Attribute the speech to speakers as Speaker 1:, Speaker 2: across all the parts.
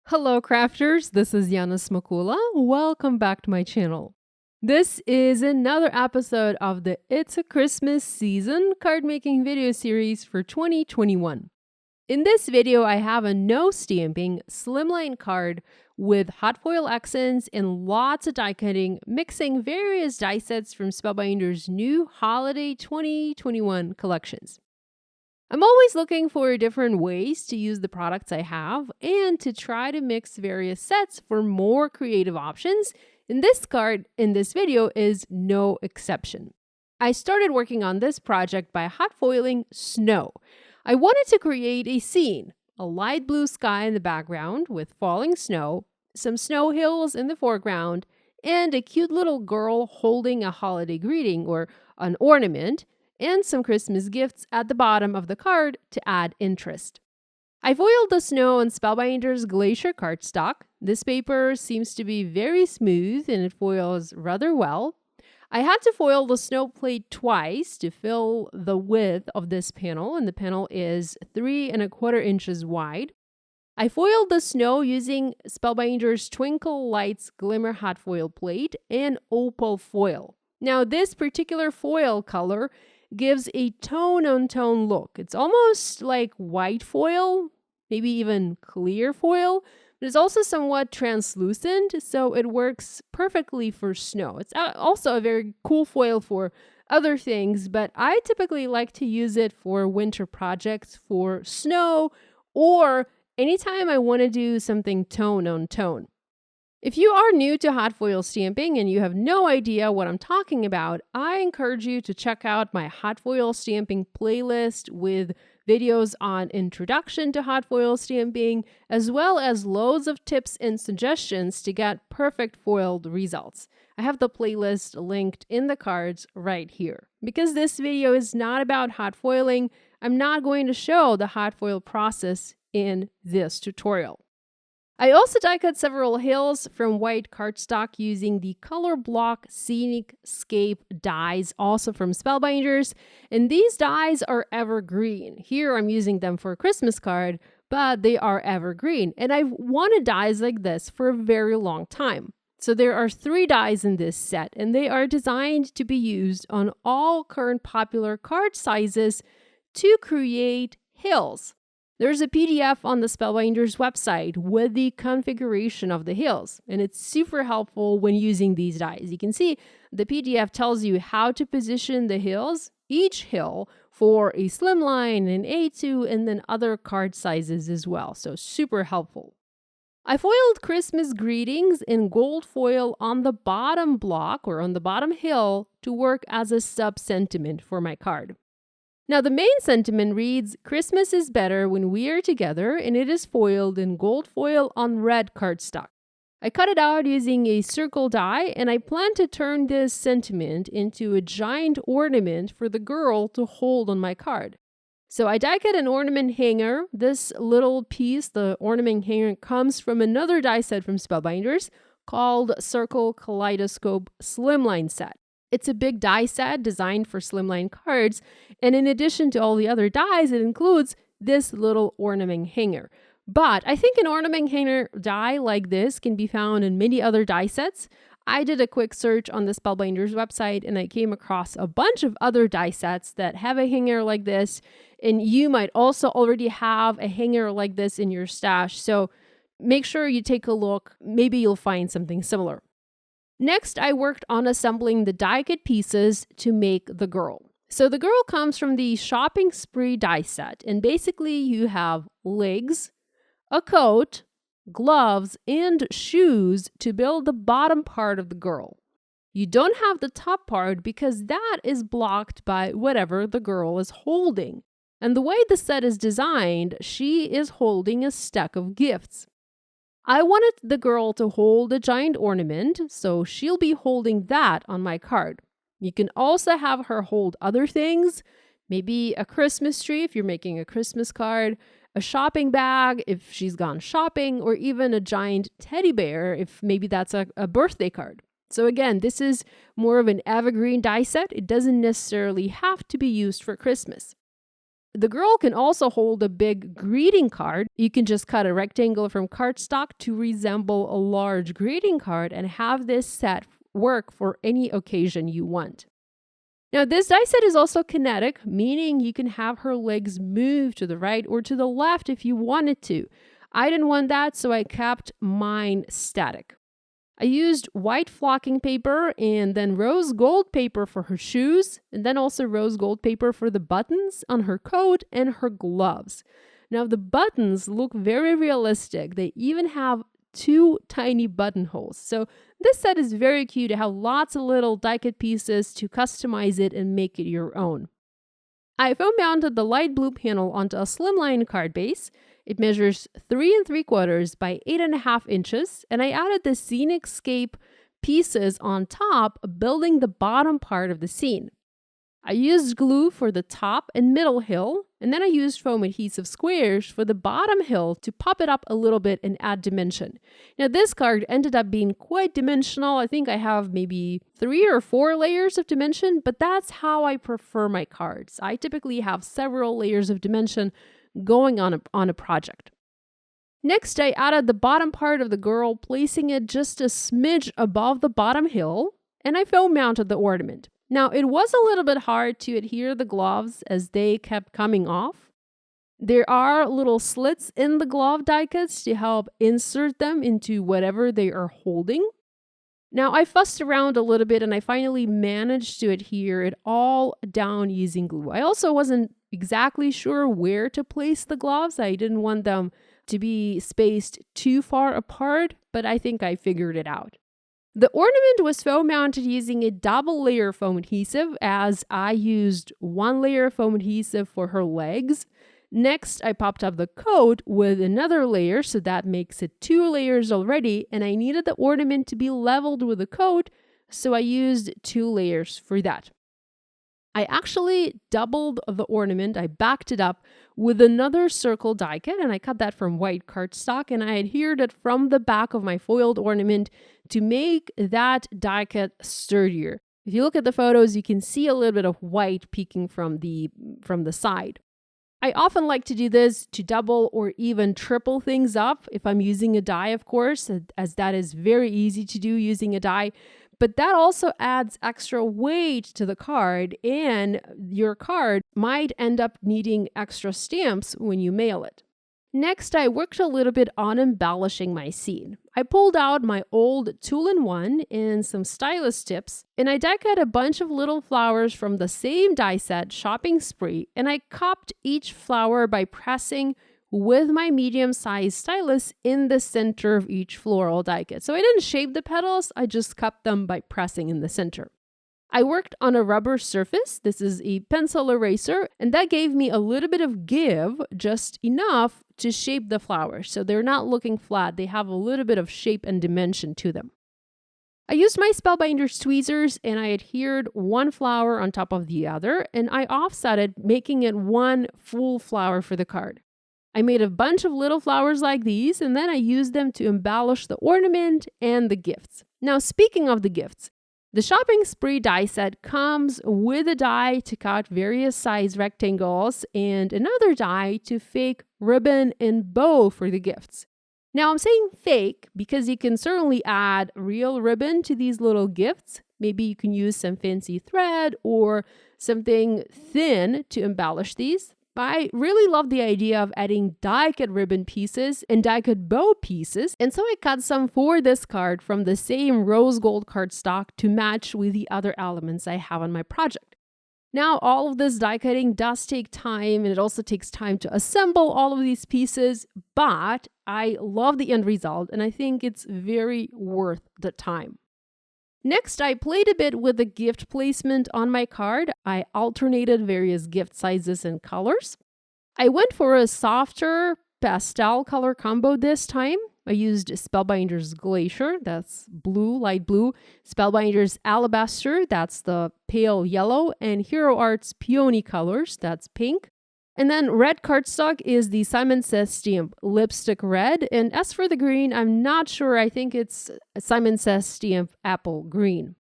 Speaker 1: Hello crafters, this is Yana Smakula. Welcome back to my channel. This is another episode of the It's a Christmas Season card making video series for 2021. In this video, I have a no stamping slimline card with hot foil accents and lots of die cutting, mixing various die sets from Spellbinders' new holiday 2021 collections. I'm always looking for different ways to use the products I have and to try to mix various sets for more creative options. And this card in this video is no exception. I started working on this project by hot foiling snow. I wanted to create a scene, a light blue sky in the background with falling snow, some snow hills in the foreground, and a cute little girl holding a holiday greeting or an ornament, and some Christmas gifts at the bottom of the card to add interest. I foiled the snow on Spellbinders Glacier cardstock. This paper seems to be very smooth and it foils rather well. I had to foil the snow plate twice to fill the width of this panel, and the panel is 3¼ inches wide. I foiled the snow using Spellbinders Twinkle Lights Glimmer Hot Foil Plate and Opal Foil. Now, this particular foil color gives a tone-on-tone look. It's almost like white foil, maybe even clear foil, but it's also somewhat translucent, so it works perfectly for snow. It's also a very cool foil for other things, but I typically like to use it for winter projects for snow or anytime I want to do something tone-on-tone. If you are new to hot foil stamping and you have no idea what I'm talking about, I encourage you to check out my hot foil stamping playlist with videos on introduction to hot foil stamping, as well as loads of tips and suggestions to get perfect foiled results. I have the playlist linked in the cards right here. Because this video is not about hot foiling, I'm not going to show the hot foil process in this tutorial. I also die cut several hills from white cardstock using the Color Block Scenic Scape dies, also from Spellbinders, and these dies are evergreen. Here I'm using them for a Christmas card, but they are evergreen, and I've wanted dies like this for a very long time. So there are 3 dies in this set, and they are designed to be used on all current popular card sizes to create hills. There's a PDF on the Spellbinders website with the configuration of the hills, and it's super helpful when using these dies. You can see the PDF tells you how to position the hills, each hill for a Slimline, an A2, and then other card sizes as well, so super helpful. I foiled Christmas greetings in gold foil on the bottom block or on the bottom hill to work as a sub-sentiment for my card. Now, the main sentiment reads, "Christmas is better when we are together," and it is foiled in gold foil on red cardstock. I cut it out using a circle die, and I plan to turn this sentiment into a giant ornament for the girl to hold on my card. So I die cut an ornament hanger. This little piece, the ornament hanger, comes from another die set from Spellbinders called Circle Kaleidoscope Slimline Set. It's a big die set designed for slimline cards, and in addition to all the other dies, it includes this little ornament hanger. But I think an ornament hanger die like this can be found in many other die sets. I did a quick search on the Spellbinders website, and I came across a bunch of other die sets that have a hanger like this, and you might also already have a hanger like this in your stash, so make sure you take a look. Maybe you'll find something similar. Next, I worked on assembling the die cut pieces to make the girl. So the girl comes from the Shopping Spree die set, and basically you have legs, a coat, gloves, and shoes to build the bottom part of the girl. You don't have the top part because that is blocked by whatever the girl is holding. And the way the set is designed, she is holding a stack of gifts. I wanted the girl to hold a giant ornament, so she'll be holding that on my card. You can also have her hold other things, maybe a Christmas tree if you're making a Christmas card, a shopping bag if she's gone shopping, or even a giant teddy bear if maybe that's a birthday card. So again, this is more of an evergreen die set. It doesn't necessarily have to be used for Christmas. The girl can also hold a big greeting card. You can just cut a rectangle from cardstock to resemble a large greeting card and have this set work for any occasion you want. Now, this die set is also kinetic, meaning you can have her legs move to the right or to the left if you wanted to. I didn't want that, so I kept mine static. I used white flocking paper and then rose gold paper for her shoes, and then also rose gold paper for the buttons on her coat and her gloves. Now, the buttons look very realistic. They even have 2 tiny buttonholes. So this set is very cute. To have lots of little die-cut pieces to customize it and make it your own. I foam mounted the light blue panel onto a Slimline card base. It measures 3 3/4 by 8.5 inches, and I added the scenic scape pieces on top, building the bottom part of the scene. I used glue for the top and middle hill, and then I used foam adhesive squares for the bottom hill to pop it up a little bit and add dimension. Now, this card ended up being quite dimensional. I think I have maybe 3 or 4 layers of dimension, but that's how I prefer my cards. I typically have several layers of dimension going on a project. Next, I added the bottom part of the girl, placing it just a smidge above the bottom hill, and I foam mounted the ornament. Now, it was a little bit hard to adhere the gloves as they kept coming off. There are little slits in the glove die cuts to help insert them into whatever they are holding. Now, I fussed around a little bit and I finally managed to adhere it all down using glue. I also wasn't exactly sure where to place the gloves. I didn't want them to be spaced too far apart, but I think I figured it out. The ornament was foam mounted using a double layer foam adhesive, as I used 1 layer of foam adhesive for her legs. Next, I popped up the coat with another layer, so that makes it 2 layers already, and I needed the ornament to be leveled with the coat, so I used 2 layers for that. I actually doubled the ornament. I backed it up with another circle die cut, and I cut that from white cardstock, and I adhered it from the back of my foiled ornament to make that die cut sturdier. If you look at the photos, you can see a little bit of white peeking from the side. I often like to do this to double or even triple things up if I'm using a die, of course, as that is very easy to do using a die. But that also adds extra weight to the card, and your card might end up needing extra stamps when you mail it. Next, I worked a little bit on embellishing my scene. I pulled out my old 2-in-1 and some stylus tips, and I die cut a bunch of little flowers from the same die set, Shopping Spree, and I cupped each flower by pressing with my medium-sized stylus in the center of each floral die cut. So I didn't shape the petals, I just cupped them by pressing in the center. I worked on a rubber surface. This is a pencil eraser, and that gave me a little bit of give, just enough to shape the flowers. So they're not looking flat, they have a little bit of shape and dimension to them. I used my Spellbinders tweezers and I adhered 1 flower on top of the other, and I offset it, making it 1 full flower for the card. I made a bunch of little flowers like these, and then I used them to embellish the ornament and the gifts. Now, speaking of the gifts, the Shopping Spree die set comes with a die to cut various size rectangles and another die to fake ribbon and bow for the gifts. Now, I'm saying fake because you can certainly add real ribbon to these little gifts. Maybe you can use some fancy thread or something thin to embellish these. But I really love the idea of adding die-cut ribbon pieces and die-cut bow pieces, and so I cut some for this card from the same rose gold cardstock to match with the other elements I have on my project. Now, all of this die cutting does take time, and it also takes time to assemble all of these pieces, but I love the end result, and I think it's very worth the time. Next, I played a bit with the gift placement on my card. I alternated various gift sizes and colors. I went for a softer pastel color combo this time. I used Spellbinders Glacier, that's blue, light blue, Spellbinders Alabaster, that's the pale yellow, and Hero Art's Peony colors, that's pink. And then red cardstock is the Simon Says stamp Lipstick Red. And as for the green, I'm not sure. I think it's Simon Says stamp Apple Green.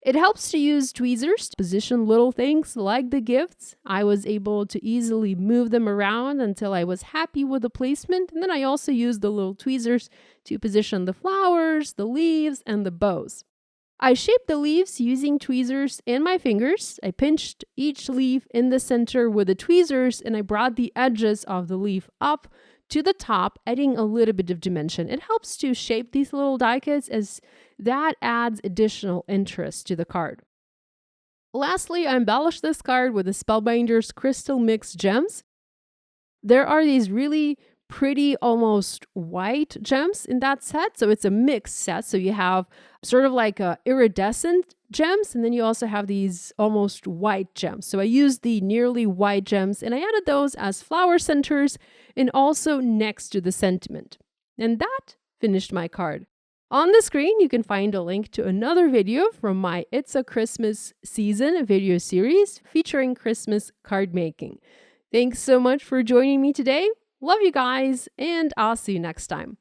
Speaker 1: It helps to use tweezers to position little things like the gifts. I was able to easily move them around until I was happy with the placement. And then I also used the little tweezers to position the flowers, the leaves, and the bows. I shaped the leaves using tweezers and my fingers. I pinched each leaf in the center with the tweezers and I brought the edges of the leaf up to the top, adding a little bit of dimension. It helps to shape these little die cuts as that adds additional interest to the card. Lastly, I embellished this card with the Spellbinders Crystal Mix Gems. There are these really pretty, almost white gems in that set. So it's a mixed set. So you have sort of like iridescent gems, and then you also have these almost white gems. So I used the nearly white gems and I added those as flower centers and also next to the sentiment. And that finished my card. On the screen, you can find a link to another video from my It's a Christmas Season video series featuring Christmas card making. Thanks so much for joining me today. Love you guys, and I'll see you next time.